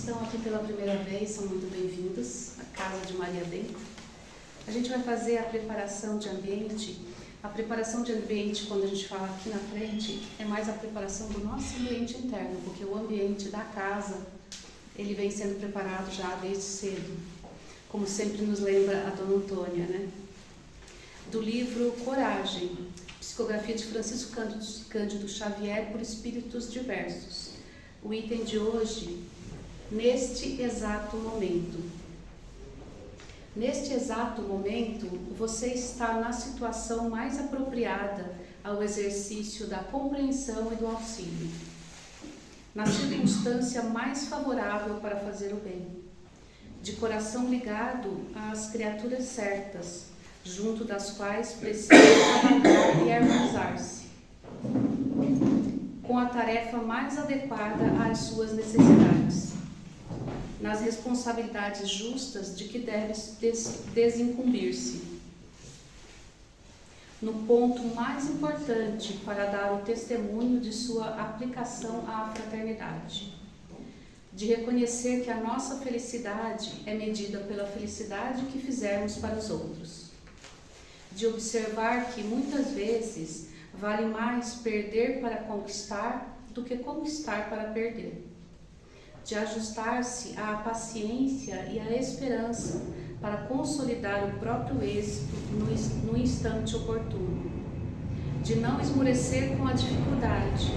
estão aqui pela primeira vez, são muito bem-vindos à Casa de Maria Dentro. A gente vai fazer a preparação de ambiente. A preparação de ambiente, quando a gente fala aqui na frente, é mais a preparação do nosso ambiente interno, porque o ambiente da casa, ele vem sendo preparado já desde cedo, como sempre nos lembra a Dona Antônia, né? Do livro Coragem, psicografia de Francisco Cândido Xavier por Espíritos Diversos. O item de hoje, neste exato momento. Neste exato momento, você está na situação mais apropriada ao exercício da compreensão e do auxílio, na circunstância mais favorável para fazer o bem, de coração ligado às criaturas certas, junto das quais precisa trabalhar e harmonizar-se, com a tarefa mais adequada às suas necessidades, nas responsabilidades justas de que deve desincumbir-se, no ponto mais importante para dar o testemunho de sua aplicação à fraternidade, de reconhecer que a nossa felicidade é medida pela felicidade que fizermos para os outros, de observar que muitas vezes vale mais perder para conquistar do que conquistar para perder, de ajustar-se à paciência e à esperança para consolidar o próprio êxito no instante oportuno, de não esmorecer com a dificuldade,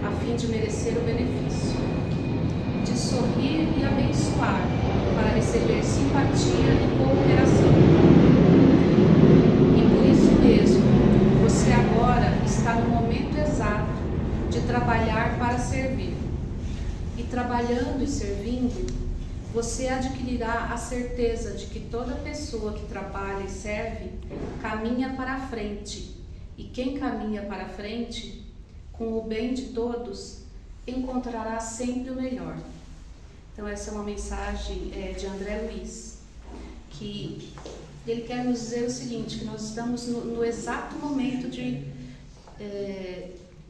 a fim de merecer o benefício, de sorrir e abençoar para receber simpatia e cooperação. E por isso mesmo, você agora está no momento exato de trabalhar para servir. E trabalhando e servindo, você adquirirá a certeza de que toda pessoa que trabalha e serve caminha para a frente. E quem caminha para a frente, com o bem de todos, encontrará sempre o melhor. Então essa é uma mensagem de André Luiz, que ele quer nos dizer o seguinte, que nós estamos no exato momento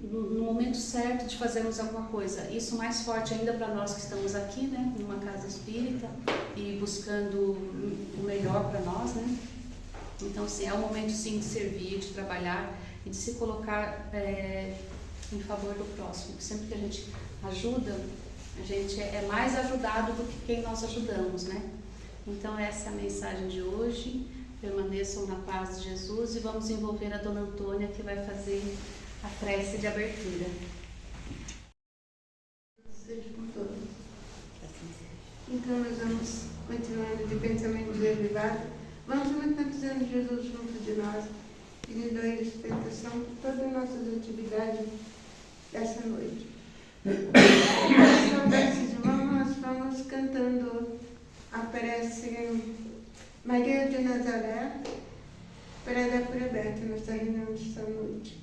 no momento certo de fazermos alguma coisa. Isso mais forte ainda para nós que estamos aqui, né, numa casa espírita e buscando o melhor para nós, né? Então, sim, é o momento sim de servir, de trabalhar e de se colocar em favor do próximo. Sempre que a gente ajuda, a gente é mais ajudado do que quem nós ajudamos, né? Então, essa é a mensagem de hoje. Permaneçam na paz de Jesus e vamos envolver a Dona Antônia, que vai fazer a prece de abertura. Seja com todos. Então, nós vamos continuando de pensamento elevado. Vamos mentalizando Jesus junto de nós, pedindo a Ele sustentação por todas as nossas atividades dessa noite. Essa prece de mão, nós vamos cantando a prece Maria de Nazaré, para dar por aberta nossa reunião desta noite.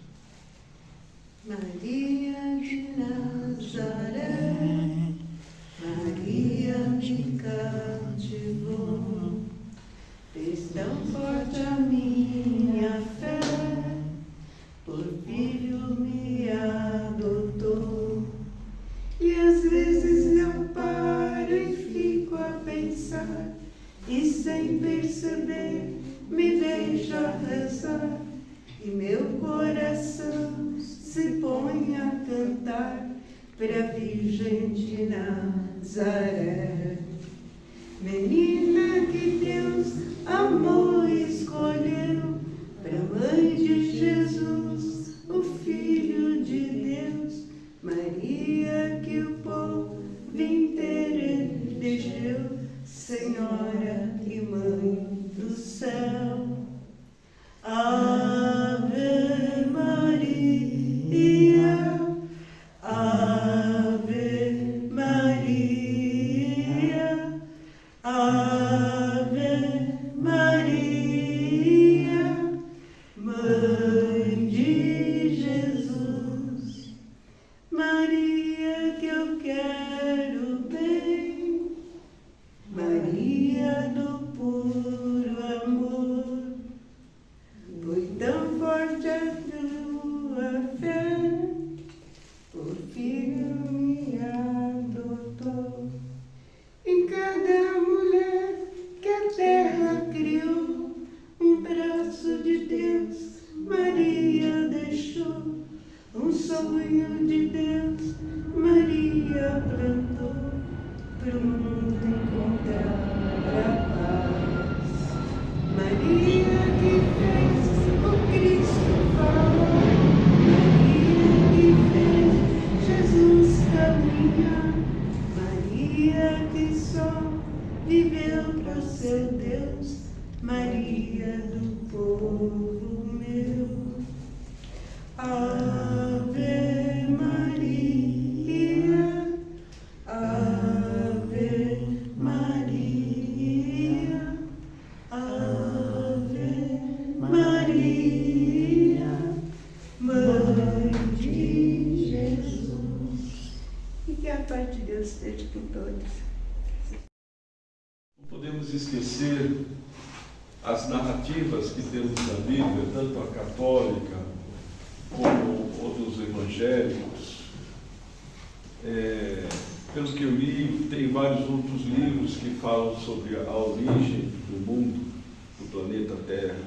Maria de Nazaré, Maria me cativou, fez tão forte a minha fé, por filho me adotou. E às vezes eu paro e fico a pensar, e sem perceber me vejo a rezar, e meu coração se põe a cantar para a Virgem de Nazaré. Menina que Deus amou e escolheu, para mãe de Jesus, o Filho de Deus, Maria que o povo inteiro elegeu, Senhora e Mãe do céu. Ave Maria, Ave Maria, Ave Maria, Mãe de Jesus. Maria que eu quero bem, Maria do Maria plantou pro mundo encontrar a paz. Maria que fez o Cristo falar. Maria que fez Jesus caminhar. Maria que só viveu para ser Deus. Maria do povo meu. Ave Maria, Ave Maria, Ave Maria, Mãe de Jesus. E que a paz de Deus esteja com todos. Não podemos esquecer as narrativas que temos na Bíblia, tanto a católica como outros evangélicos. Pelo que eu li, tem vários outros livros que falam sobre a origem do mundo, do planeta Terra.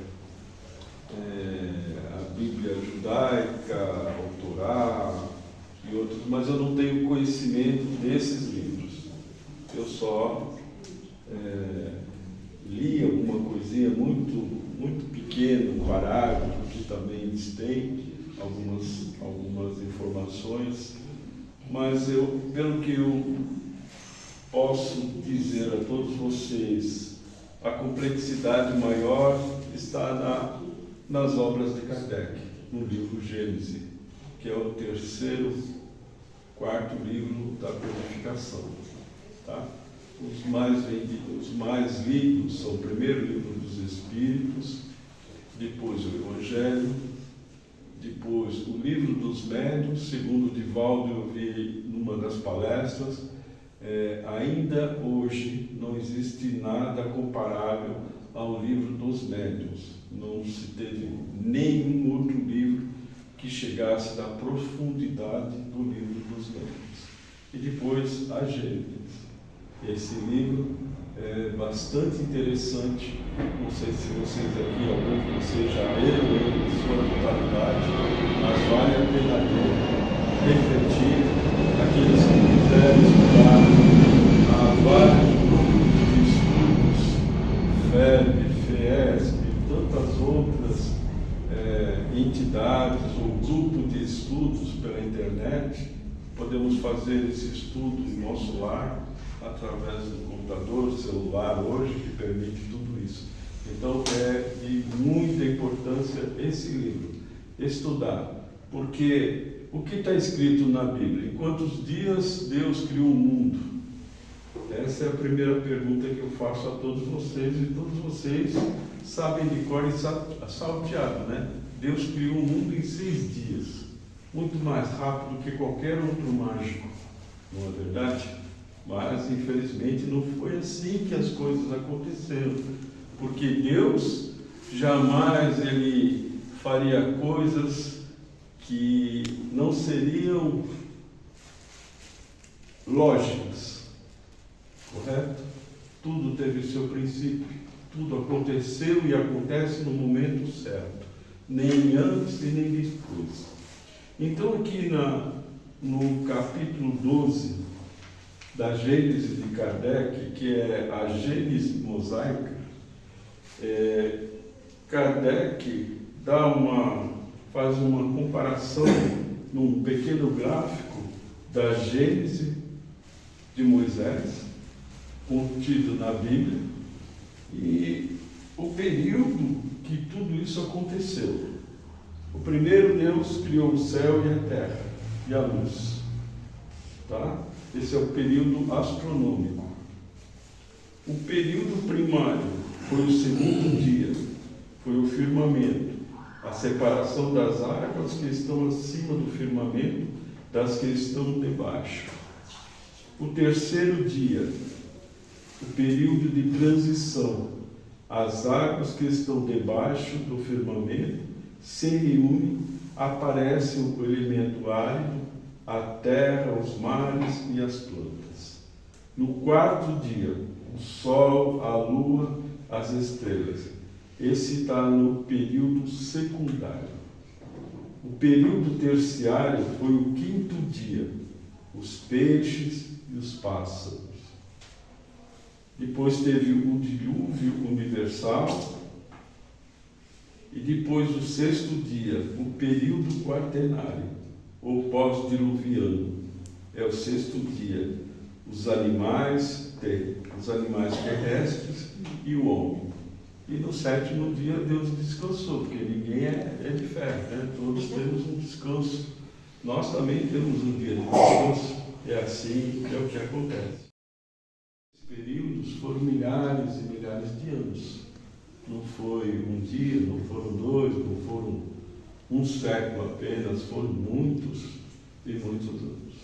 A Bíblia judaica, o Torá e outros, mas eu não tenho conhecimento desses livros. Eu só li alguma coisinha muito pequena, um parágrafo que também eles têm algumas informações, mas pelo que eu posso dizer a todos vocês, a complexidade maior está nas obras de Kardec, no livro Gênese, que é o quarto livro da codificação, tá? Os mais lidos são o primeiro livro dos Espíritos, depois o Evangelho, depois o livro dos Médiuns. Segundo Divaldo, eu vi numa das palestras, ainda hoje não existe nada comparável ao livro dos Médiuns. Não se teve nenhum outro livro que chegasse da profundidade do livro dos Médiuns. E depois a Gênesis. Esse livro é bastante interessante. Não sei se vocês aqui, algum de vocês já leram ele em sua totalidade, mas vale a pena ler, refletir. Aqueles que quiserem estudar, há vários grupos de estudos, FEB, FESP e tantas outras entidades ou grupo de estudos pela internet. Podemos fazer esse estudo em nosso lar, através do computador, celular hoje, que permite tudo isso. Então é de muita importância esse livro, estudar, porque o que está escrito na Bíblia? Em quantos dias Deus criou o mundo? Essa é a primeira pergunta que eu faço a todos vocês, e todos vocês sabem de cor e salteado, né? Deus criou o mundo em 6 dias, muito mais rápido que qualquer outro mágico, não é verdade? Mas, infelizmente, não foi assim que as coisas aconteceram, porque Deus jamais ele faria coisas que não seriam lógicas, correto? Tudo teve seu princípio, tudo aconteceu e acontece no momento certo, nem antes e nem depois. Então, aqui no capítulo 12, da Gênese de Kardec, que é a Gênese mosaica, Kardec faz uma comparação num pequeno gráfico da Gênese de Moisés, contido na Bíblia, e o período que tudo isso aconteceu. O primeiro, Deus criou o céu e a terra e a luz, tá? Esse é o período astronômico. O período primário foi o segundo dia, foi o firmamento, a separação das águas que estão acima do firmamento das que estão debaixo. O terceiro dia, o período de transição, as águas que estão debaixo do firmamento se reúnem, aparece o elemento árido, a terra, os mares e as plantas. No quarto dia, o sol, a lua, as estrelas. Esse está no período secundário. O período terciário foi o quinto dia, os peixes e os pássaros. Depois teve o dilúvio universal, e depois o sexto dia, o período quaternário, ou pós-diluviano, é o sexto dia, os animais terrestres e o homem. E no sétimo dia Deus descansou, porque ninguém é de ferro, né? Todos temos um descanso. Nós também temos um dia de descanso. É assim, é o que acontece. Esses períodos foram milhares e milhares de anos. Não foi um dia, não foram dois, não foram um século apenas, foram muitos e muitos anos.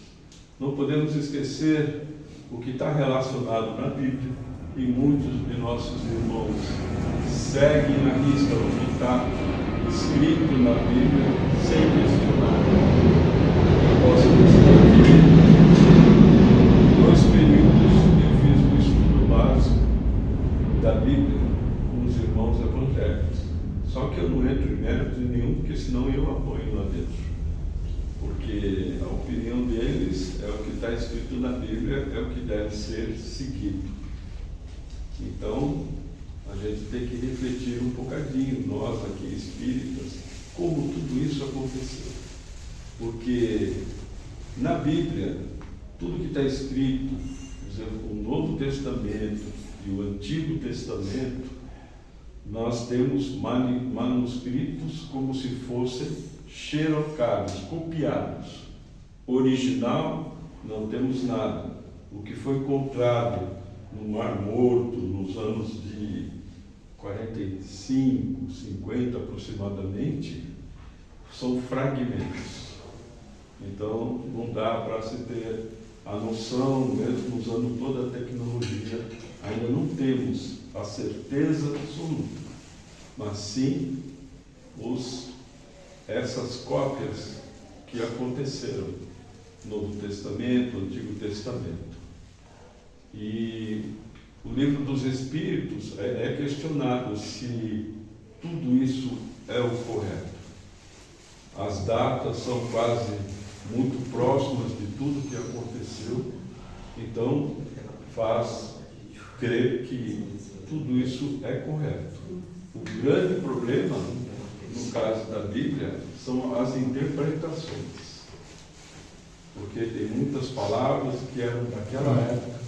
Não podemos esquecer o que está relacionado na Bíblia, e muitos de nossos irmãos seguem na risca o que está escrito na Bíblia sem questionar. Eu posso dizer que dois períodos eu fiz um estudo básico da Bíblia com os irmãos evangélicos. Só que eu não entro em mérito nenhum, porque senão eu apoio lá dentro. Porque a opinião deles é o que está escrito na Bíblia, é o que deve ser seguido. Então, a gente tem que refletir um bocadinho, nós aqui espíritas, como tudo isso aconteceu. Porque na Bíblia, tudo que está escrito, por exemplo, o Novo Testamento e o Antigo Testamento, nós temos manuscritos como se fossem xerocados, copiados. Original, não temos nada. O que foi encontrado no Mar Morto, nos anos de 45, 50 aproximadamente, são fragmentos. Então, não dá para se ter a noção, mesmo usando toda a tecnologia, ainda não temos a certeza absoluta, mas sim essas cópias que aconteceram no Novo Testamento, no Antigo Testamento. E o Livro dos Espíritos é questionado se tudo isso é o correto. As datas são quase muito próximas de tudo que aconteceu, então faz crer que tudo isso é correto. O grande problema, no caso da Bíblia, são as interpretações, porque tem muitas palavras que eram daquela época,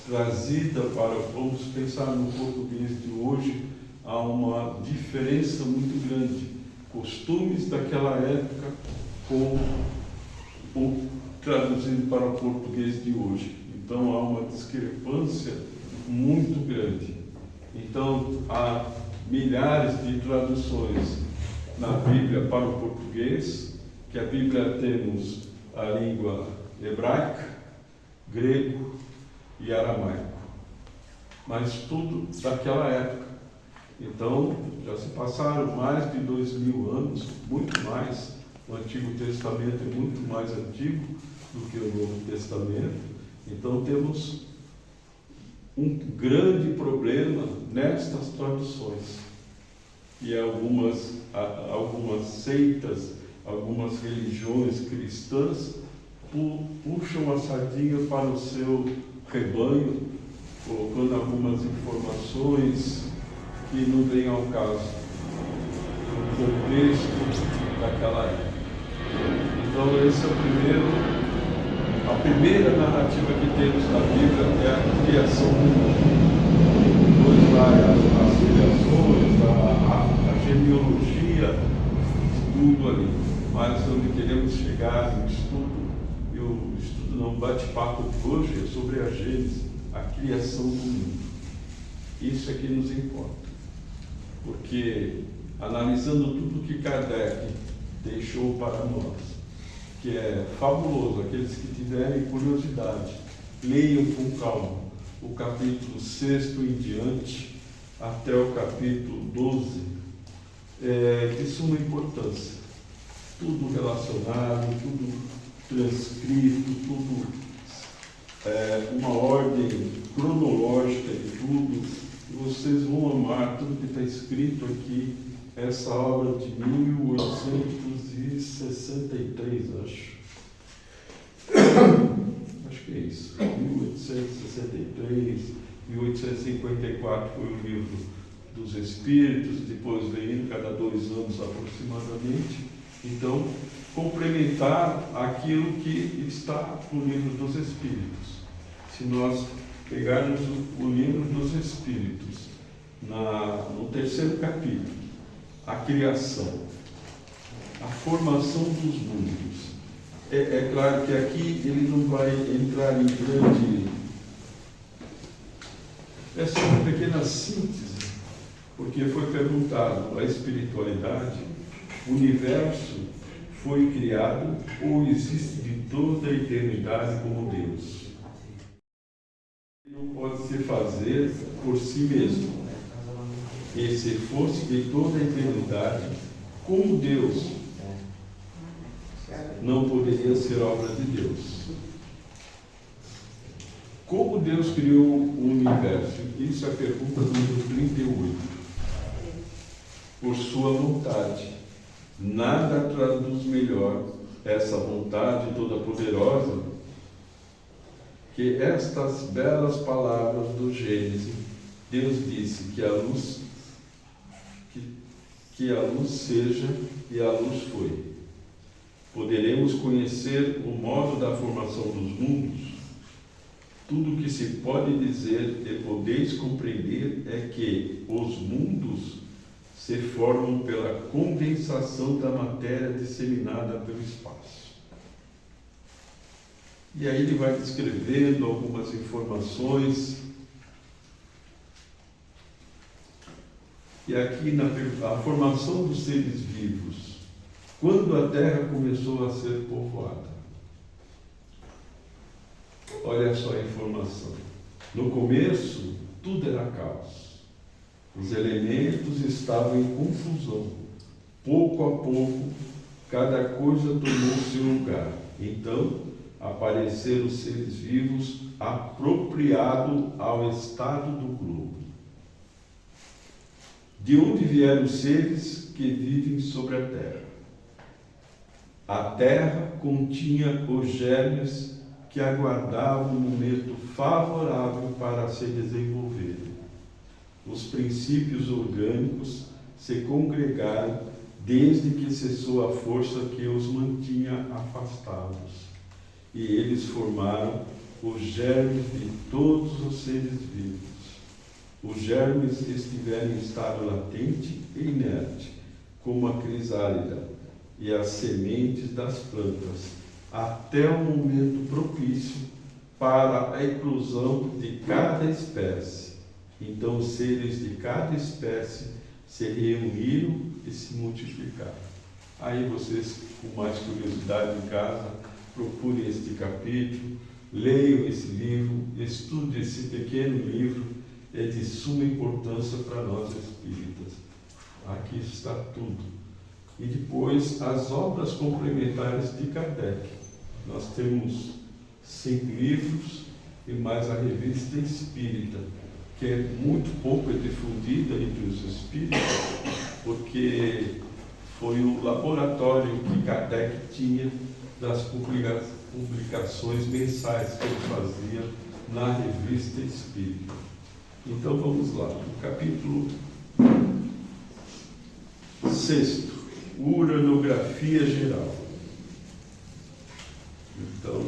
trazida para, vamos pensar no português de hoje, há uma diferença muito grande. Costumes daquela época com o traduzido para o português de hoje. Então há uma discrepância muito grande. Então há milhares de traduções na Bíblia para o português, que a Bíblia temos a língua hebraica, grego e aramaico, mas tudo daquela época. Então, já se passaram mais de 2000 anos, muito mais. O Antigo Testamento é muito mais antigo do que o Novo Testamento. Então, temos um grande problema nestas traduções. E algumas seitas, algumas religiões cristãs puxam a sardinha para o seu rebanho, colocando algumas informações que não vêm ao caso no contexto daquela época. Então esse é a primeira narrativa que temos na Bíblia é a criação do mundo. Depois vai as criações, a genealogia, tudo ali. Mas onde queremos chegar no estudo, não, o bate-papo de hoje é sobre a Gênese, a criação do mundo. Isso é que nos importa. Porque, analisando tudo que Kardec deixou para nós, que é fabuloso, aqueles que tiverem curiosidade, leiam com calma o capítulo 6º em diante, até o capítulo 12, de suma importância. Tudo relacionado, tudo transcrito, tudo uma ordem cronológica de tudo. E vocês vão amar tudo que está escrito aqui, essa obra de 1863, acho. 1863, 1854 foi o livro dos Espíritos, depois veio cada 2 anos aproximadamente. Então, complementar aquilo que está no livro dos Espíritos. Se nós pegarmos o livro dos Espíritos, no 3º capítulo, a criação, a formação dos mundos. É claro que aqui ele não vai entrar em grande... É só uma pequena síntese, porque foi perguntado: a espiritualidade, o universo foi criado ou existe de toda a eternidade como Deus? Não pode se fazer por si mesmo. E se fosse de toda a eternidade, como Deus, não poderia ser obra de Deus. Como Deus criou o universo? Isso é a pergunta número 38. Por sua vontade. Nada traduz melhor essa vontade toda poderosa que estas belas palavras do Gênesis. Deus disse que a luz seja, e a luz foi. Poderemos conhecer o modo da formação dos mundos. Tudo o que se pode dizer e podeis compreender é que os mundos se formam pela condensação da matéria disseminada pelo espaço. E aí ele vai descrevendo algumas informações. E aqui a formação dos seres vivos, quando a Terra começou a ser povoada. Olha só a informação. No começo, tudo era caos. Os elementos estavam em confusão. Pouco a pouco, cada coisa tomou seu lugar. Então, apareceram os seres vivos apropriados ao estado do globo. De onde vieram os seres que vivem sobre a terra? A terra continha os germes que aguardavam um momento favorável para se desenvolverem. Os princípios orgânicos se congregaram desde que cessou a força que os mantinha afastados, e eles formaram os germes de todos os seres vivos. Os germes estiveram em estado latente e inerte, como a crisálida e as sementes das plantas, até o momento propício para a eclosão de cada espécie. Então os seres de cada espécie se reuniram e se multiplicaram. Aí vocês, com mais curiosidade em casa, procurem este capítulo, leiam esse livro, estudem esse pequeno livro, é de suma importância para nós espíritas. Aqui está tudo. E depois as obras complementares de Kardec. Nós temos 5 livros e mais a revista Espírita, que é muito pouco difundida entre os espíritas, porque foi o laboratório que Kardec tinha das publicações mensais que ele fazia na revista Espírita. Então vamos lá, no capítulo 6, Uranografia Geral. Então,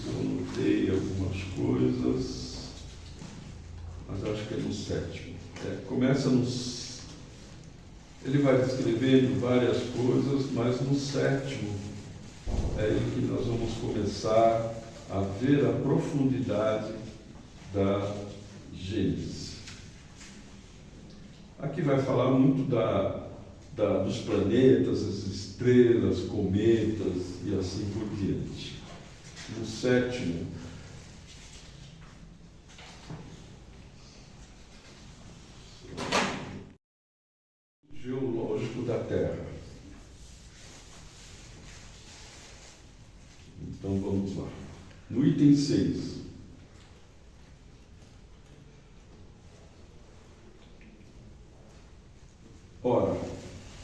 eu notei algumas coisas, mas acho que é no 7º. Começa nos... Ele vai descrevendo várias coisas, mas no 7º é aí que nós vamos começar a ver a profundidade da Gênesis. Aqui vai falar muito dos planetas, as estrelas, cometas e assim por diante. No 7º, geológico da Terra. Então vamos lá. No item 6. Ora,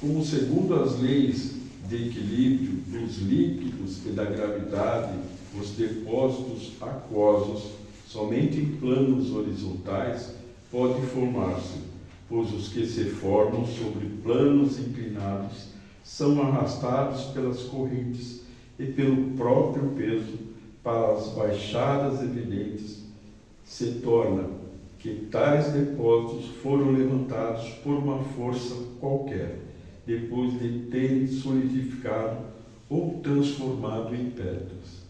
como segundo as leis de equilíbrio dos líquidos e da gravidade, os depósitos aquosos, somente em planos horizontais, pode formar-se, pois os que se formam sobre planos inclinados são arrastados pelas correntes e pelo próprio peso para as baixadas evidentes. Se torna que tais depósitos foram levantados por uma força qualquer, depois de terem solidificado ou transformado em pedras.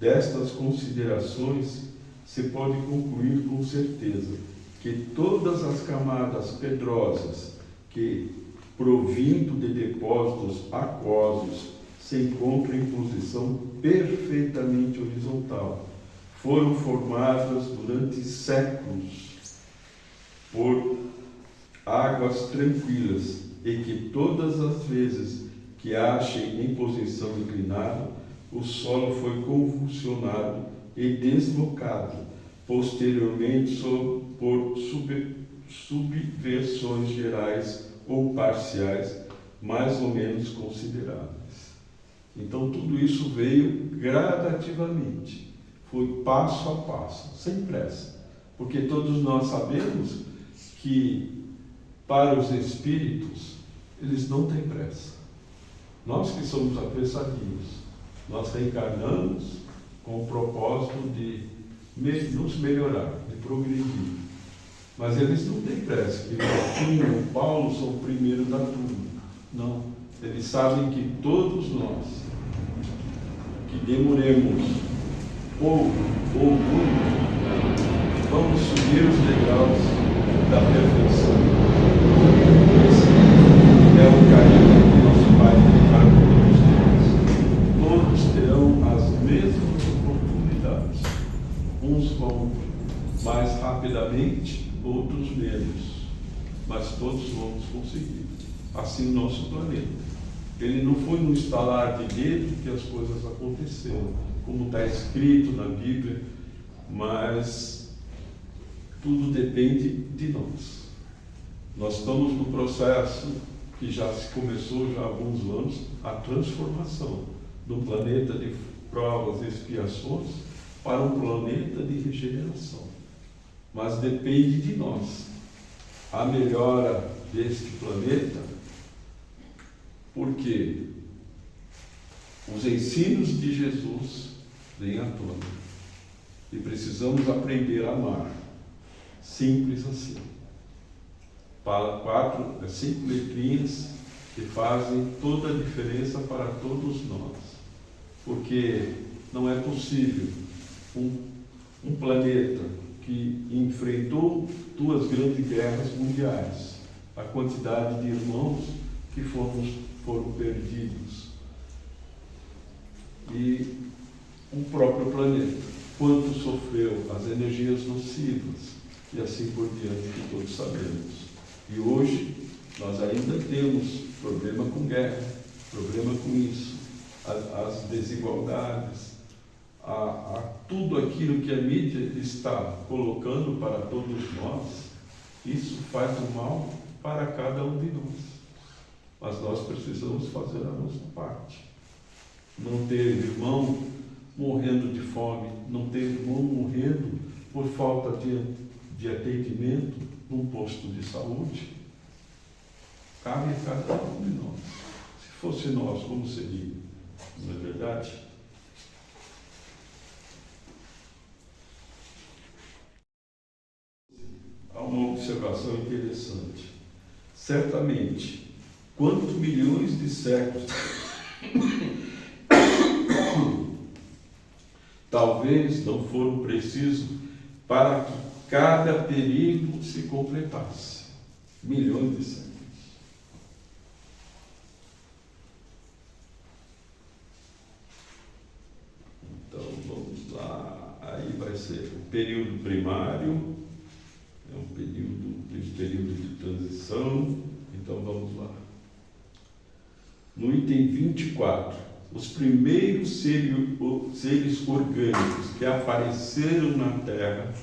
Destas considerações, se pode concluir com certeza que todas as camadas pedrosas que, provindo de depósitos aquosos, se encontram em posição perfeitamente horizontal, foram formadas durante séculos por águas tranquilas, e que todas as vezes que achem em posição inclinada, o solo foi convulsionado e deslocado posteriormente por subversões gerais ou parciais mais ou menos consideráveis. Então tudo isso veio gradativamente, foi passo a passo, sem pressa, porque todos nós sabemos que para os espíritos eles não têm pressa. Nós que somos apressadinhos, nós reencarnamos com o propósito de nos melhorar, de progredir. Mas eles não têm pressa, que o Joaquim, o Paulo são o primeiro da turma. Não. Eles sabem que todos nós, que demoremos pouco ou muito, vamos subir os degraus da perfeição. Esse é o caminho que nosso Pai tem para todos nós. Todos terão as mesmas oportunidades. Uns vão mais rapidamente, outros menos, mas todos vamos conseguir. Assim o nosso planeta. Ele não foi no estalar de dedo que as coisas aconteceram, como está escrito na Bíblia, mas tudo depende de nós. Nós estamos no processo que já se começou já há alguns anos, a transformação do planeta de provas e expiações para um planeta de regeneração. Mas depende de nós. A melhora deste planeta, porque os ensinos de Jesus vêm à tona e precisamos aprender a amar. Simples assim. Para 5 letrinhas que fazem toda a diferença para todos nós. Porque não é possível um planeta que enfrentou 2 grandes guerras mundiais, a quantidade de irmãos que foram perdidos, e o próprio planeta, quanto sofreu as energias nocivas, e assim por diante, que todos sabemos. E hoje nós ainda temos problema com guerra, problema com isso, as desigualdades, tudo aquilo que a mídia está colocando para todos nós. Isso faz um mal para cada um de nós, mas nós precisamos fazer a nossa parte. Não ter irmão morrendo de fome, não ter irmão morrendo por falta de atendimento num posto de saúde. Cabe a cada um de nós. Se fosse nós, como seria? Não é verdade? Há uma observação interessante. Certamente, quantos milhões de séculos talvez não foram precisos para que cada perigo se completasse. Milhões de séculos. Então, vamos lá. Aí vai ser o período primário, é um período de transição. Então, vamos lá. No item 24, os primeiros seres orgânicos que apareceram na Terra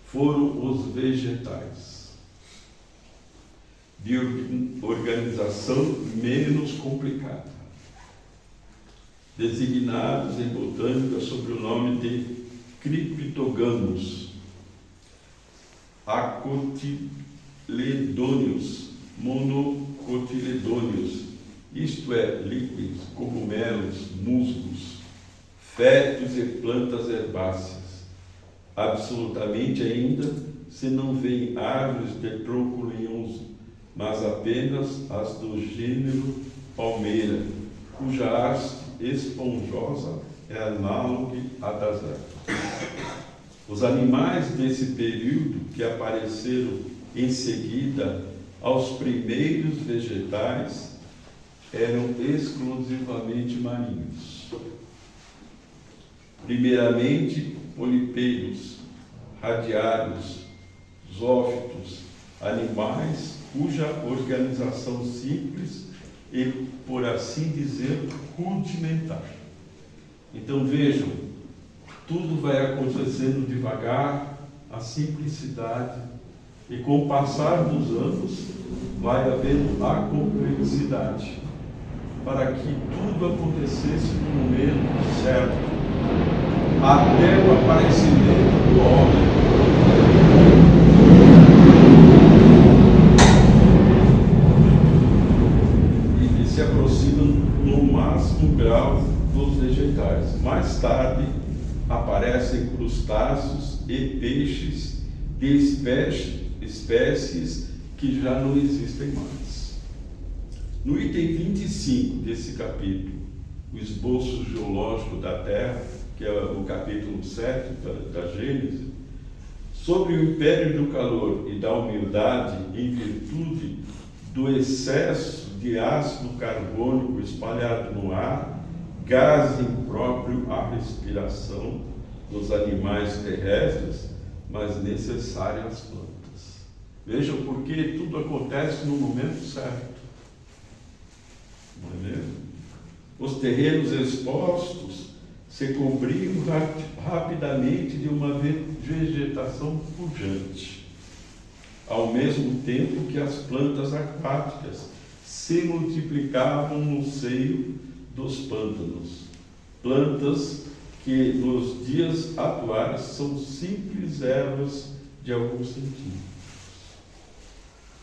foram os vegetais, de organização menos complicada. designados em botânica sob o nome de criptogamus, acotiledôneos, monocotiledôneos, isto é, líquens, cogumelos, musgos, fetos e plantas herbáceas. Absolutamente ainda se não vêem árvores de tronco lenhoso, mas apenas as do gênero palmeira, cuja haste esponjosa é análoga à das ervas. Os animais desse período, que apareceram em seguida aos primeiros vegetais, eram exclusivamente marinhos. Primeiramente, polipeiros, radiários, zoófitos, animais cuja organização simples e, por assim dizer, rudimentar. Então vejam, tudo vai acontecendo devagar, a simplicidade, e com o passar dos anos vai havendo a complexidade, para que tudo acontecesse no momento certo, até o aparecimento do homem. E se aproximam no máximo grau dos vegetais. Mais tarde aparecem crustáceos e peixes de espécies que já não existem mais. No item 25 desse capítulo, o esboço geológico da Terra, que é o capítulo 7 da Gênesis, sobre o império do calor e da umidade em virtude do excesso de ácido carbônico espalhado no ar, gás impróprio à respiração dos animais terrestres, mas necessário às plantas. Vejam porque tudo acontece no momento certo. Não é mesmo? Os terrenos expostos se cobriam rapidamente de uma vegetação pujante, ao mesmo tempo que as plantas aquáticas se multiplicavam no seio dos pântanos, plantas que nos dias atuais são simples ervas de alguns centímetros.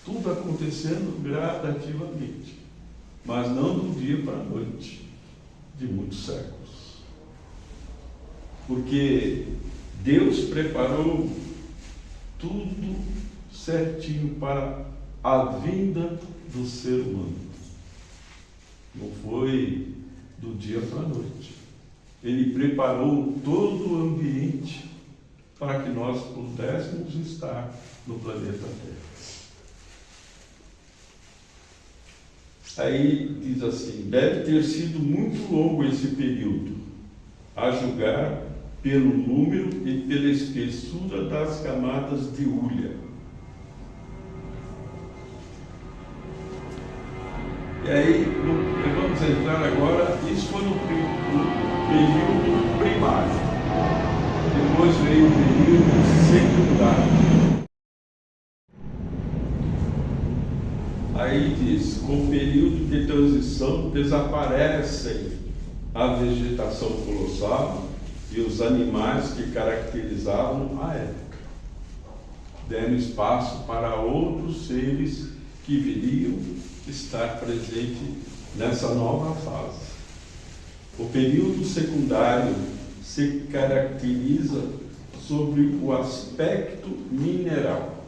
Tudo acontecendo gradativamente, mas não do dia para a noite, de muitos séculos. Porque Deus preparou tudo certinho para a vinda do ser humano. Não foi do dia para a noite. Ele preparou todo o ambiente para que nós pudéssemos estar no planeta Terra. Aí diz assim: deve ter sido muito longo esse período, a julgar pelo número e pela espessura das camadas de hulha. E aí, vamos entrar agora, isso foi no período primário. Depois veio o período secundário. Aí diz, com o período de transição desaparecem a vegetação colossal e os animais que caracterizavam a época, dando espaço para outros seres que viriam estar presente nessa nova fase. O período secundário se caracteriza sobre o aspecto mineral,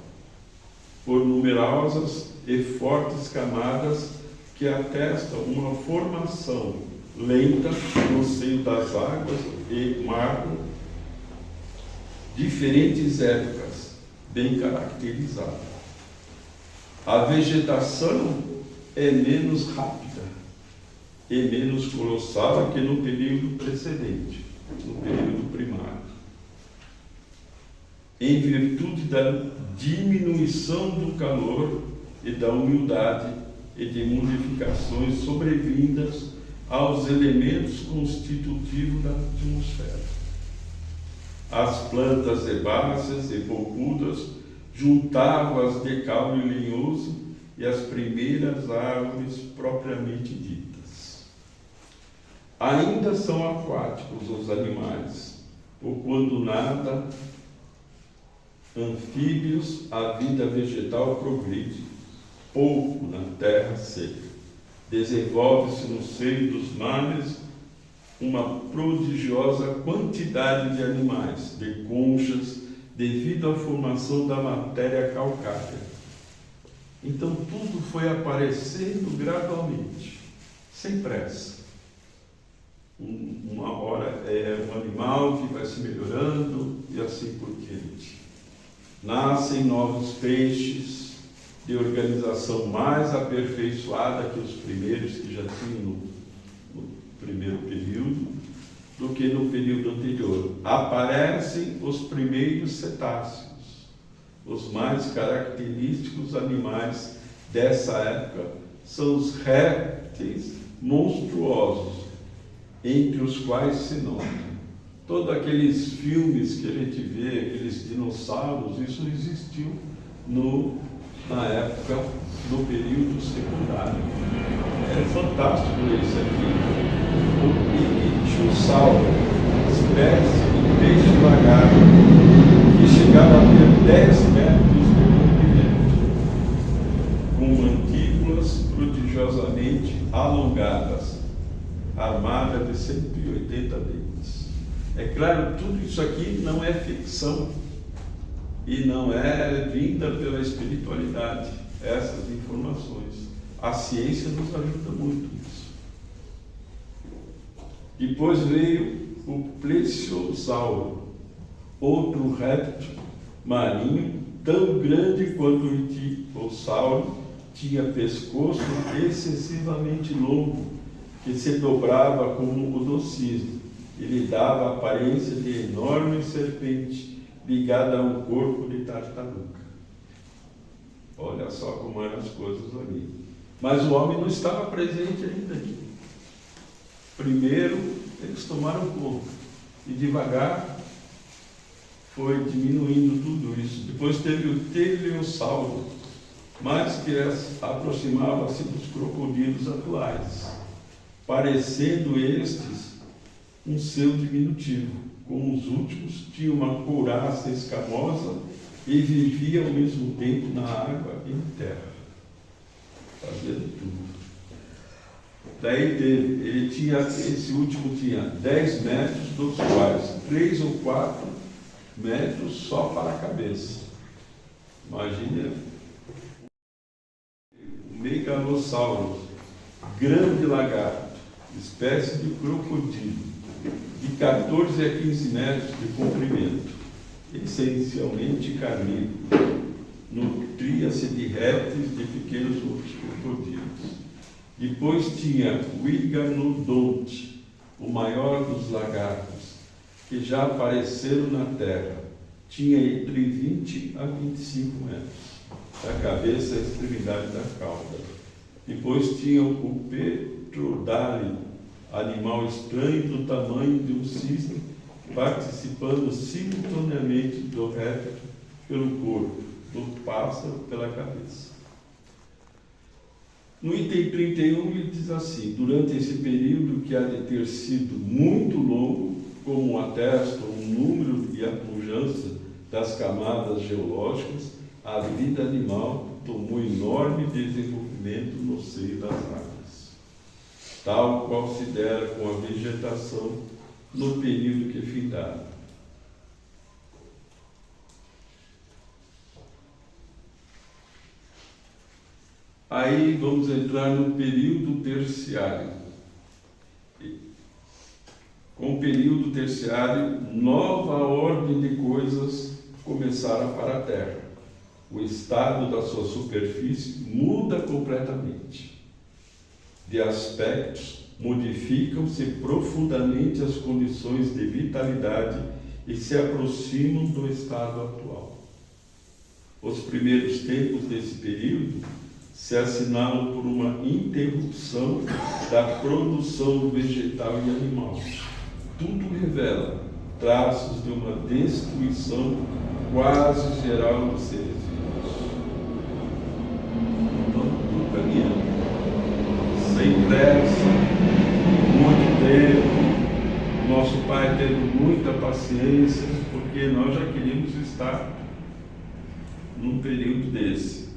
por numerosas e fortes camadas que atestam uma formação lenta no seio das águas e mar, diferentes épocas bem caracterizadas. A vegetação é menos rápida e menos colossal que no período precedente, no período primário, em virtude da diminuição do calor e da umidade e de modificações sobrevindas aos elementos constitutivos da atmosfera. As plantas herbáceas e bocudas juntavam-as de caule lenhoso e as primeiras árvores propriamente ditas. Ainda são aquáticos os animais, ou quando nada, anfíbios, a vida vegetal progride pouco na terra seca. Desenvolve-se no seio dos mares uma prodigiosa quantidade de animais, de conchas, devido à formação da matéria calcária. Então tudo foi aparecendo gradualmente, sem pressa. Uma hora é um animal que vai se melhorando e assim por diante. Nascem novos peixes, de organização mais aperfeiçoada que os primeiros que já tinham no primeiro período, do que no período anterior. Aparecem os primeiros cetáceos, os mais característicos animais dessa época são os répteis monstruosos, entre os quais se nota. Todos aqueles filmes que a gente vê, aqueles dinossauros, isso existiu na época do período secundário. É fantástico isso aqui. O ichthyosauro, espécie de peixe lagarto, que chegava a ter 10 metros de comprimento, com mandíbulas prodigiosamente alongadas, armada de 180 dentes. É claro, tudo isso aqui não é ficção e não é vinda pela espiritualidade, essas informações. A ciência nos ajuda muito nisso. Depois veio o plesiosauro, outro réptil marinho tão grande quanto o ichthyosauro, tinha pescoço excessivamente longo, que se dobrava como o do cisne. Ele dava a aparência de enorme serpente ligada a um corpo de tartaruga. Olha só como eram as coisas ali. Mas o homem não estava presente ainda aqui. Primeiro, eles tomaram conta e devagar foi diminuindo tudo isso. Depois teve o teleossauro, mas que aproximava-se dos crocodilos atuais, parecendo estes um seu diminutivo. Como os últimos, tinha uma couraça escamosa e vivia ao mesmo tempo na água e na terra, fazendo tudo. Daí esse último tinha 10 metros, dos quais 3 ou 4 metros só para a cabeça. Imagina o megalossauro, grande lagarto, espécie de crocodilo, de 14 a 15 metros de comprimento, essencialmente carnívoro, nutria-se de répteis de pequenos outros crocodilos. Depois tinha o Iguanodonte, o maior dos lagartos, que já apareceram na Terra. Tinha entre 20 a 25 metros, da cabeça à extremidade da cauda. Depois tinha o Petrodálio, animal estranho do tamanho de um cisne, participando simultaneamente do réptil pelo corpo, do pássaro pela cabeça. No item 31 ele diz assim: durante esse período, que há de ter sido muito longo, como atesta o número e a pujança das camadas geológicas, a vida animal tomou enorme desenvolvimento no seio das águas, tal qual se dera com a vegetação no período que findara. Aí vamos entrar no período terciário. Com o período terciário, nova ordem de coisas começara para a Terra. O estado da sua superfície muda completamente. De aspectos, modificam-se profundamente as condições de vitalidade e se aproximam do estado atual. Os primeiros tempos desse período se assinalam por uma interrupção da produção vegetal e animal. Tudo revela traços de uma destruição quase geral dos seres vivos. Então, tudo caminhando, sem pressa, muito tempo, nosso pai teve muita paciência, porque nós já queríamos estar num período desse.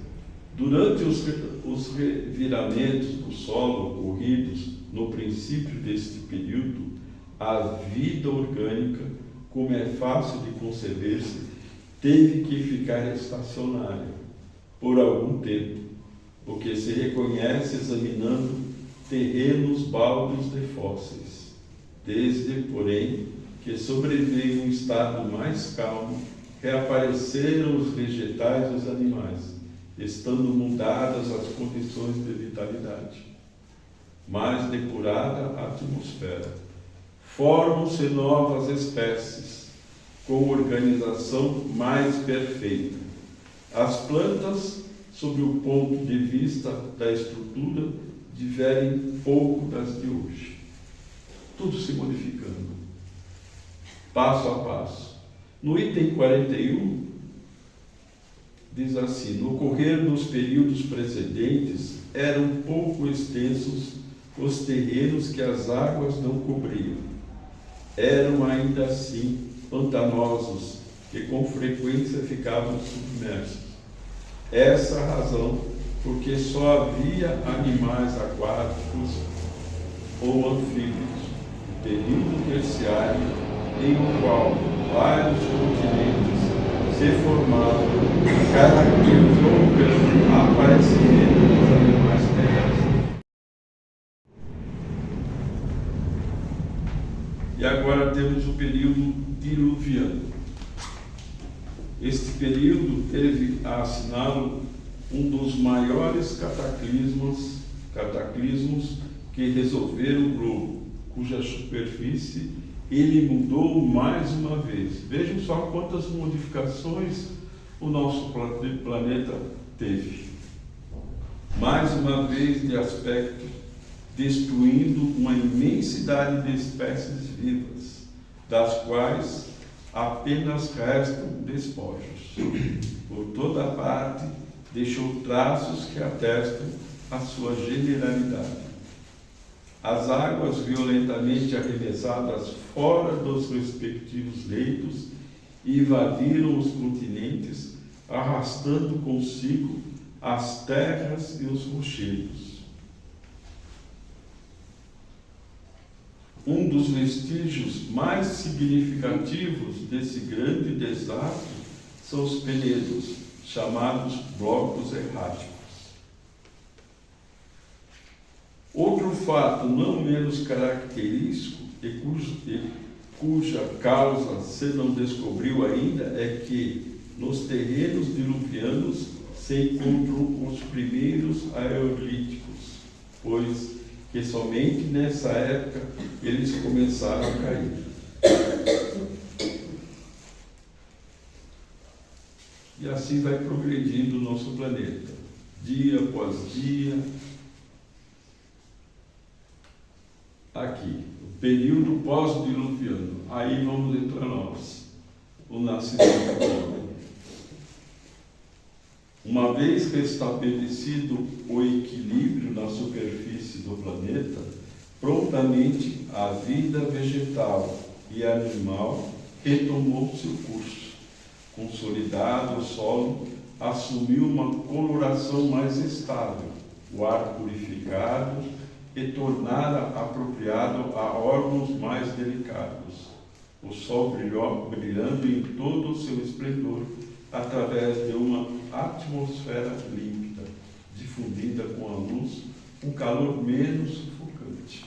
Durante os reviramentos do solo ocorridos no princípio deste período, a vida orgânica, como é fácil de conceber-se, teve que ficar estacionária por algum tempo, o que se reconhece examinando terrenos baldios de fósseis. Desde, porém, que sobreveio um estado mais calmo, reapareceram os vegetais e os animais, estando mudadas as condições de vitalidade. Mais depurada a atmosfera. Formam-se novas espécies, com organização mais perfeita. As plantas, sob o ponto de vista da estrutura, diferem pouco das de hoje. Tudo se modificando, passo a passo. No item 41, diz assim: no correr dos períodos precedentes, eram pouco extensos os terrenos que as águas não cobriam. Eram ainda assim pantanosos, que com frequência ficavam submersos. Essa a razão porque só havia animais aquáticos ou anfíbios, período terciário em o qual vários continentes se formavam, caracterizou pelo aparecimento dos animais terrestres. E agora temos o período diluviano. Este período teve a assiná-lo um dos maiores cataclismos que resolveram o globo, cuja superfície ele mudou mais uma vez. Vejam só quantas modificações o nosso planeta teve. Mais uma vez de aspecto, destruindo uma imensidade de espécies vivas, das quais apenas restam despojos. Por toda parte, deixou traços que atestam a sua generalidade. As águas violentamente arremessadas fora dos respectivos leitos invadiram os continentes, arrastando consigo as terras e os rochedos. Um dos vestígios mais significativos desse grande desastre são os penedos, chamados blocos erráticos. Outro fato não menos característico e cuja causa se não descobriu ainda é que nos terrenos diluvianos se encontram os primeiros aerolíticos, pois que somente nessa época eles começaram a cair. E assim vai progredindo o nosso planeta, dia após dia. Aqui, o período pós-diluviano. Aí vamos entrar nós, o nascimento do homem. Uma vez restabelecido o equilíbrio na superfície do planeta, prontamente a vida vegetal e animal retomou seu curso. Consolidado o solo, assumiu uma coloração mais estável, o ar purificado e tornara apropriado a órgãos mais delicados. O sol brilhando em todo o seu esplendor, através de uma atmosfera límpida, difundida com a luz, um calor menos sufocante.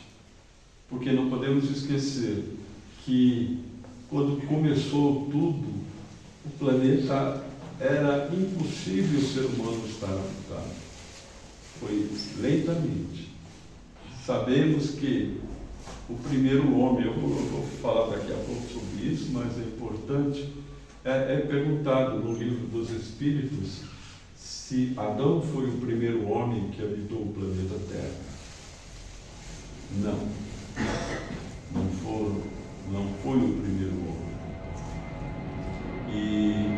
Porque não podemos esquecer que, quando começou tudo, o planeta era impossível o ser humano estar habitado. Foi lentamente. Sabemos que o primeiro homem, eu vou falar daqui a pouco sobre isso, mas é importante, é perguntado no livro dos Espíritos se Adão foi o primeiro homem que habitou o planeta Terra. Não foi o primeiro homem. E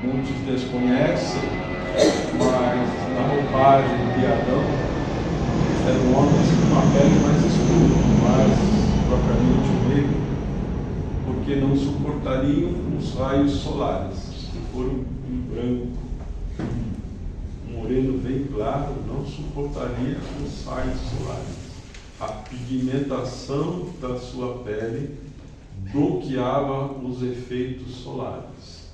muitos desconhecem, mas na roupagem de Adão eram homens com uma pele mais escura, mais propriamente negro, porque não suportariam os raios solares. Se for um branco, um moreno bem claro, não suportaria os raios solares. A pigmentação da sua pele bloqueava os efeitos solares.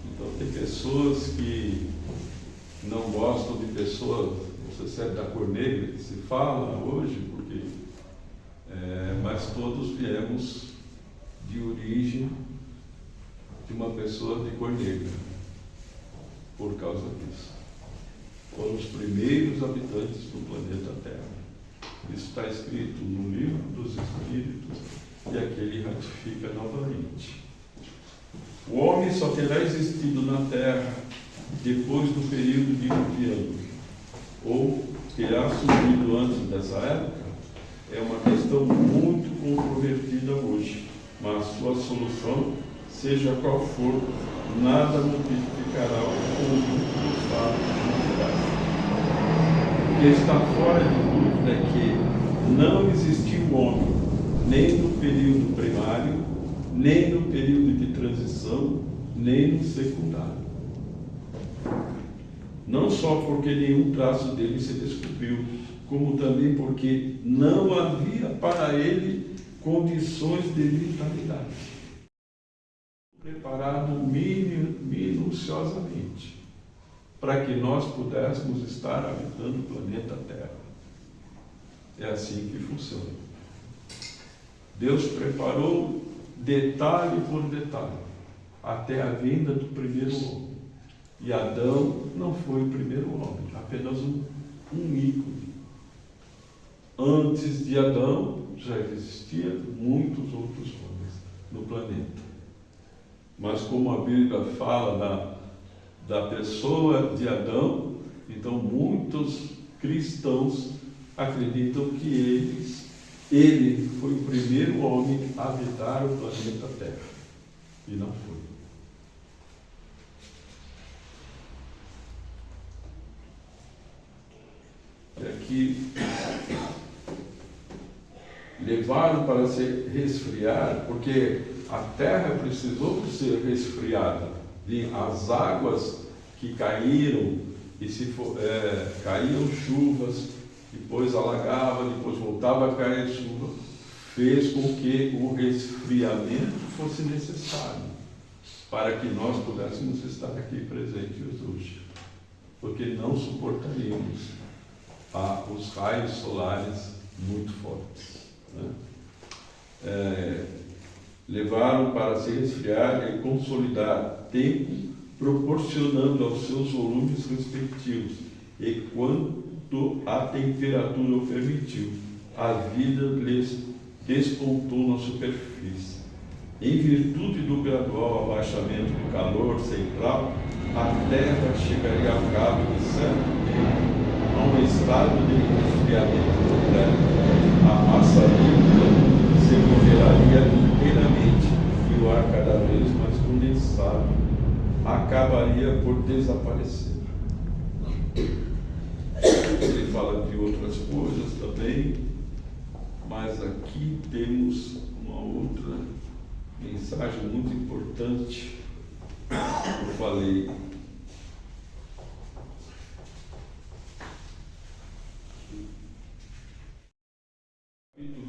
Então tem pessoas que não gostam de pessoas, você sabe, da cor negra, que se fala hoje, porque mas todos viemos de origem de uma pessoa de cor negra, por causa disso. Foram os primeiros habitantes do planeta Terra. Isso está escrito no Livro dos Espíritos, e aqui ele ratifica novamente. O homem só terá existido na Terra depois do período diluviano, ou terá surgido antes dessa época, é uma questão muito controvertida hoje, mas sua solução, seja qual for, nada modificará o conjunto dos fatos naturais. O que está fora de dúvida é que não existiu homem, nem no período primário, nem no período de transição, nem no secundário. Não só porque nenhum traço dele se descobriu, como também porque não havia para ele condições de vitalidade. Preparado minuciosamente para que nós pudéssemos estar habitando o planeta Terra. É assim que funciona. Deus preparou detalhe por detalhe até a vinda do primeiro homem. E Adão não foi o primeiro homem, apenas um ícone. Antes de Adão já existiam muitos outros homens no planeta. Mas como a Bíblia fala da pessoa de Adão, então muitos cristãos acreditam que ele foi o primeiro homem a habitar o planeta Terra. E não foi. E aqui levaram para se resfriar, porque a terra precisou de ser resfriada. As águas que caíram, e caíam chuvas, depois alagava, depois voltava a cair chuva, fez com que o resfriamento fosse necessário para que nós pudéssemos estar aqui presentes hoje, porque não suportaríamos os raios solares muito fortes, né? Levaram para se resfriar e consolidar tempo, proporcionando aos seus volumes respectivos, e quanto a temperatura o permitiu, a vida lhes despontou na superfície. Em virtude do gradual abaixamento do calor central, a Terra chegaria ao cabo de certo tempo a um estado de resfriamento completo. A massa líquida se congelaria inteiramente e o ar cada vez mais condensado acabaria por desaparecer. Ele fala de outras coisas também, mas aqui temos uma outra mensagem muito importante. Eu falei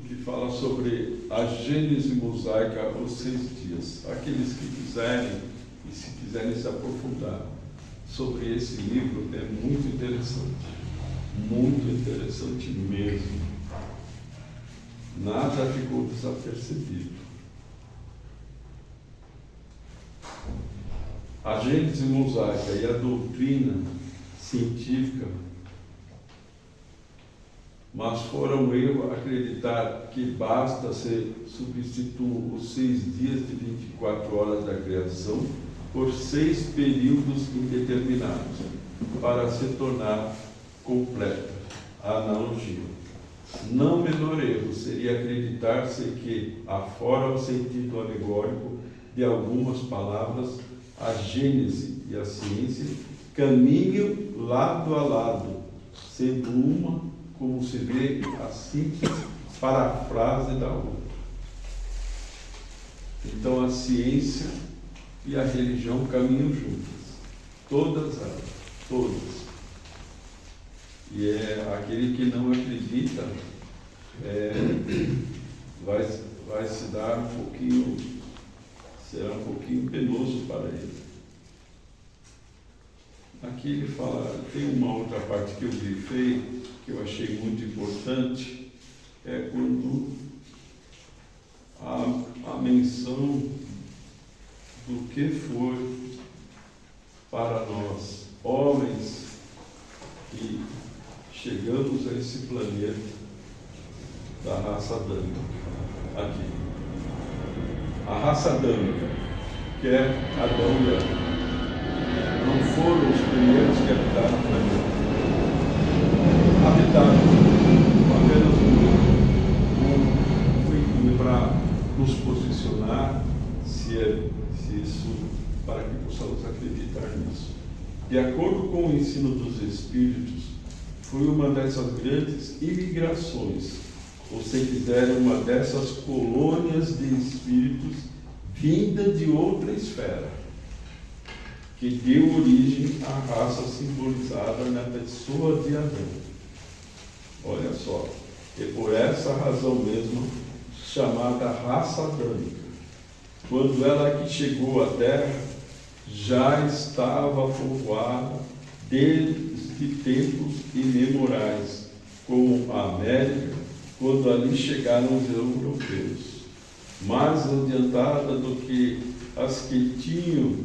que fala sobre a Gênese mosaica, os 6 dias. Aqueles que quiserem, e se quiserem se aprofundar sobre esse livro, é muito interessante mesmo. Nada ficou desapercebido. A Gênese mosaica e a doutrina científica, mas fora um erro acreditar que basta se substituir os 6 dias de 24 horas da criação por 6 períodos indeterminados, para se tornar completa a analogia. Não menor erro seria acreditar-se que, afora o sentido alegórico de algumas palavras, a Gênese e a ciência caminham lado a lado, sendo uma, como se vê, a simples parafrase da outra. Então a ciência e a religião caminham juntas, todas elas, todas. E aquele que não acredita vai se dar um pouquinho, será um pouquinho penoso para ele. Aqui ele fala, tem uma outra parte que eu grifei, que eu achei muito importante, é quando a menção do que foi para nós, homens, que chegamos a esse planeta da raça adâmica. Aqui. A raça adâmica, que é Adão e Eva, não foram os primeiros que habitaram o planeta. Habitaram apenas para nos posicionar, se isso, para que possamos acreditar nisso. De acordo com o ensino dos Espíritos, foi uma dessas grandes imigrações, ou se quiser, uma dessas colônias de espíritos vinda de outra esfera, que deu origem à raça simbolizada na pessoa de Adão. Olha só, é por essa razão mesmo chamada raça adâmica. Quando ela aqui chegou à Terra, já estava povoada desde tempos imemorais, como a América, quando ali chegaram os europeus, mais adiantada do que as que tinham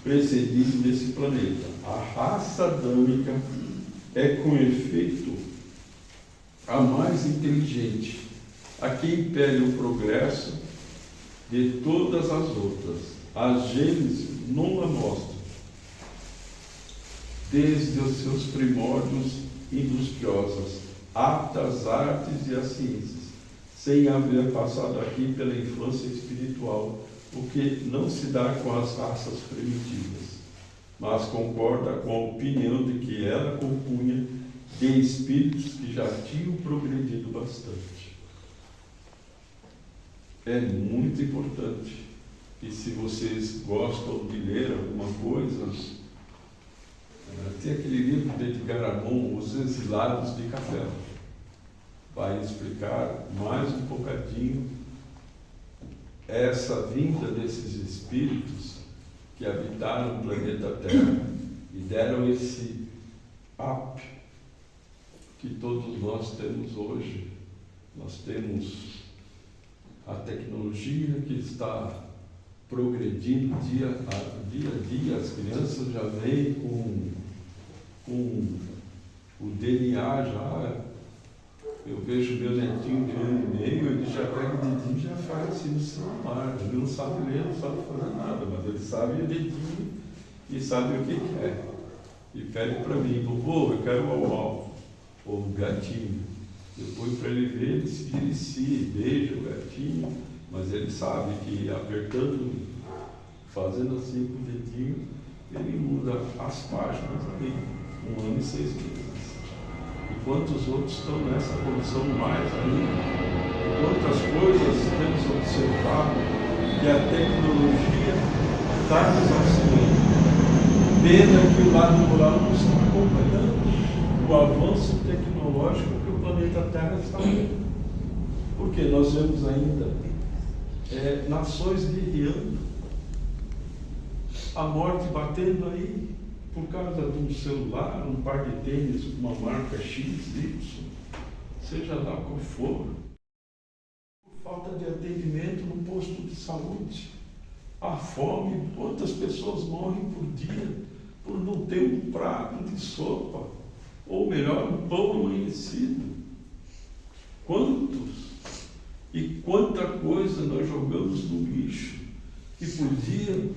precedido nesse planeta. A raça adâmica é, com efeito, a mais inteligente, a que impele o progresso de todas as outras. A Gênese não a mostra, desde os seus primórdios industriosas, aptas às artes e às ciências, sem haver passado aqui pela infância espiritual, o que não se dá com as raças primitivas, mas concorda com a opinião de que ela compunha de espíritos que já tinham progredido bastante. É muito importante. E se vocês gostam de ler alguma coisa, tem aquele livro de Edgar Amon, Os Exilados de Café. Vai explicar mais um bocadinho essa vinda desses espíritos que habitaram o planeta Terra e deram esse up que todos nós temos hoje. Nós temos a tecnologia que está progredindo dia a dia, as crianças já vêm com o DNA já. Eu vejo meu netinho de 1 ano e meio, ele já pega o dedinho e já faz assim no celular. Ele não sabe ler, não sabe fazer nada, mas ele sabe o dedinho e sabe o que quer. E pede para mim, vovô, eu quero o alvo, ou o gatinho. Eu ponho para ele ver, ele se delicia, beija o gatinho, mas ele sabe que apertando, fazendo assim com o dedinho, ele muda as páginas ali, 1 ano e 6 meses. E quantos outros estão nessa condição mais ainda? E quantas coisas temos observado que a tecnologia está nos auxiliando. Pena que o lado moral não está acompanhando o avanço tecnológico que o planeta Terra está tendo. Porque nós vemos ainda nações guerreando, a morte batendo aí por causa de um celular, um par de tênis, uma marca X, Y, seja lá qual for, por falta de atendimento no posto de saúde, a fome, quantas pessoas morrem por dia por não ter um prato de sopa, ou melhor, um pão amanhecido. Quantos? E quanta coisa nós jogamos no lixo que podia,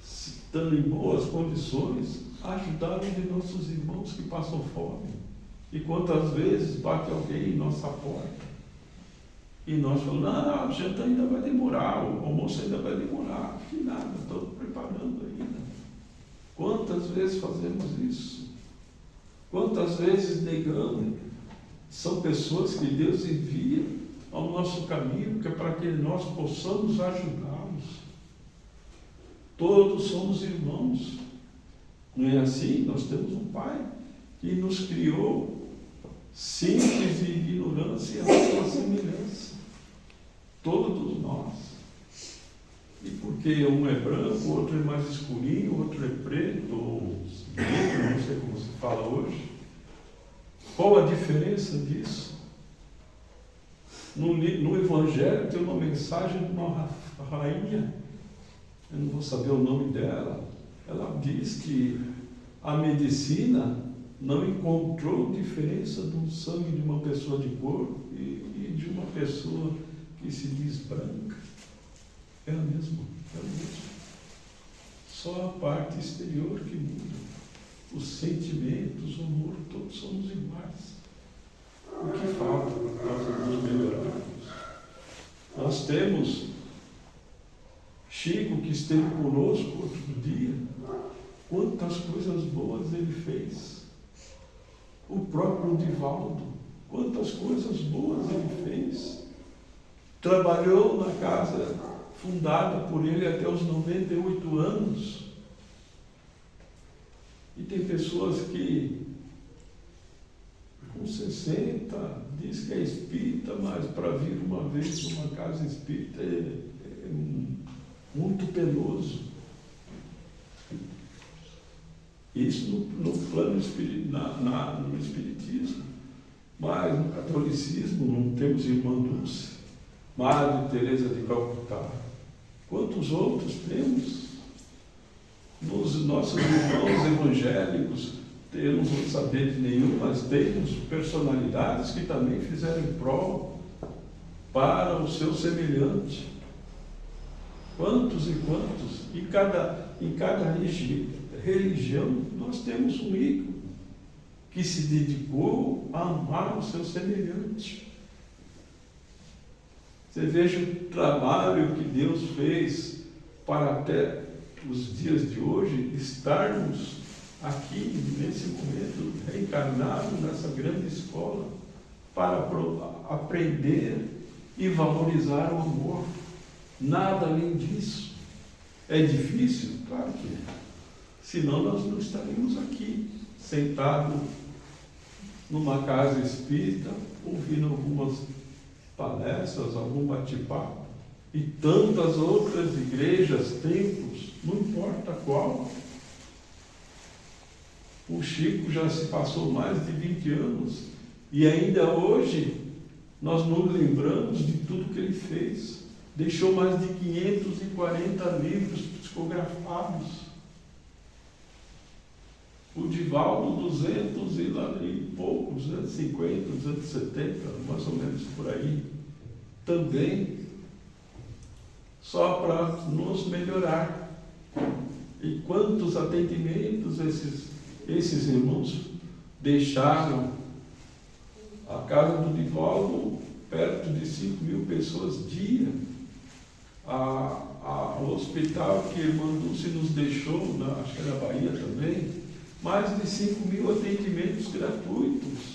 estando em boas condições, ajudar um de nossos irmãos que passam fome. E quantas vezes bate alguém em nossa porta e nós falamos, a janta ainda vai demorar, o almoço ainda vai demorar, que nada, estou preparando ainda. Quantas vezes fazemos isso? Quantas vezes negamos? São pessoas que Deus envia ao nosso caminho, que é para que nós possamos ajudá-los. Todos somos irmãos. Não é assim? Nós temos um Pai que nos criou simples e ignorância e a sua semelhança. Todos nós. E porque um é branco, o outro é mais escurinho, o outro é preto, ou negro, não sei como se fala hoje. Qual a diferença disso? No Evangelho tem uma mensagem de uma rainha, eu não vou saber o nome dela. Ela diz que a medicina não encontrou diferença do sangue de uma pessoa de cor e de uma pessoa que se diz branca. É a mesma, é o mesmo. Só a parte exterior que muda. Os sentimentos, o amor, todos somos iguais. O que falta para nos melhorarmos? Nós temos Chico, que esteve conosco outro dia. Quantas coisas boas ele fez. O próprio Divaldo, quantas coisas boas ele fez. Trabalhou na casa fundada por ele até os 98 anos. E tem pessoas que com 60 diz que é espírita, mas para vir uma vez numa casa espírita é muito penoso. Isso no plano no espiritismo. Mas no catolicismo não temos irmã Dulce, Madre Teresa de Calcutá. Quantos outros temos? Nos nossos irmãos evangélicos, eu não vou saber de nenhum, mas temos personalidades que também fizeram prol para o seu semelhante. Quantos e quantos? Em cada religião nós temos um ícone que se dedicou a amar o seu semelhante. Você veja o trabalho que Deus fez para até os dias de hoje estarmos aqui, nesse momento, reencarnados nessa grande escola, para aprender e valorizar o amor. Nada além disso. É difícil? Claro que é. Senão nós não estaríamos aqui, sentados numa casa espírita, ouvindo algumas palestras, algum bate-papo, e tantas outras igrejas, templos, não importa qual. O Chico já se passou mais de 20 anos e ainda hoje nós nos lembramos de tudo que ele fez. Deixou mais de 540 livros psicografados. O Divaldo, 200 e poucos, 250, 270, mais ou menos por aí. Também, só para nos melhorar. E quantos atendimentos esses irmãos deixaram? A casa do Divaldo, perto de 5.000 pessoas dia. O hospital que a irmã Dulce nos deixou, acho que é na Bahia também, mais de 5.000 atendimentos gratuitos.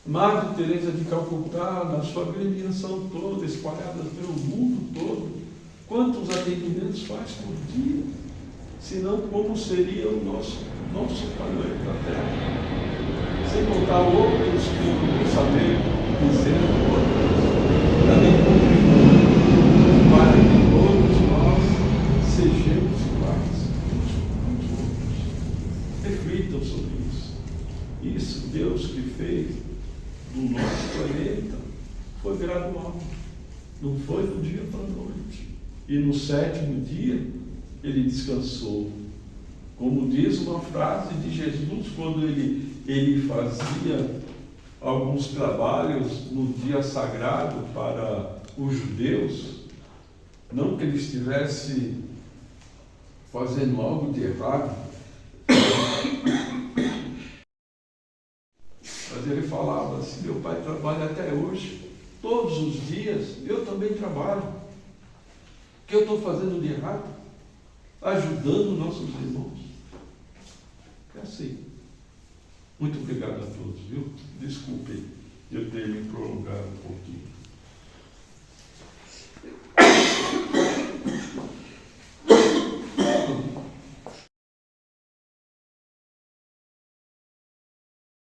Madre Teresa de Calcutá, na sua agremiação toda, espalhada pelo mundo todo, quantos atendimentos faz por dia? Senão, como seria o nosso planeta Terra? Sem contar outros que não sabem dizer outros, também cumprimento para que todos nós sejamos iguais uns aos outros. Reflitam sobre isso. Isso Deus que fez do nosso planeta foi gradual, não foi do dia para a noite. E no 7º dia ele descansou. Como diz uma frase de Jesus, quando ele fazia alguns trabalhos no dia sagrado para os judeus, não que ele estivesse fazendo algo de errado, mas ele falava assim: meu pai trabalha até hoje, todos os dias, eu também trabalho. O que eu estou fazendo de errado? Ajudando nossos irmãos. É assim. Muito obrigado a todos, viu? Desculpem eu ter me prolongado um pouquinho.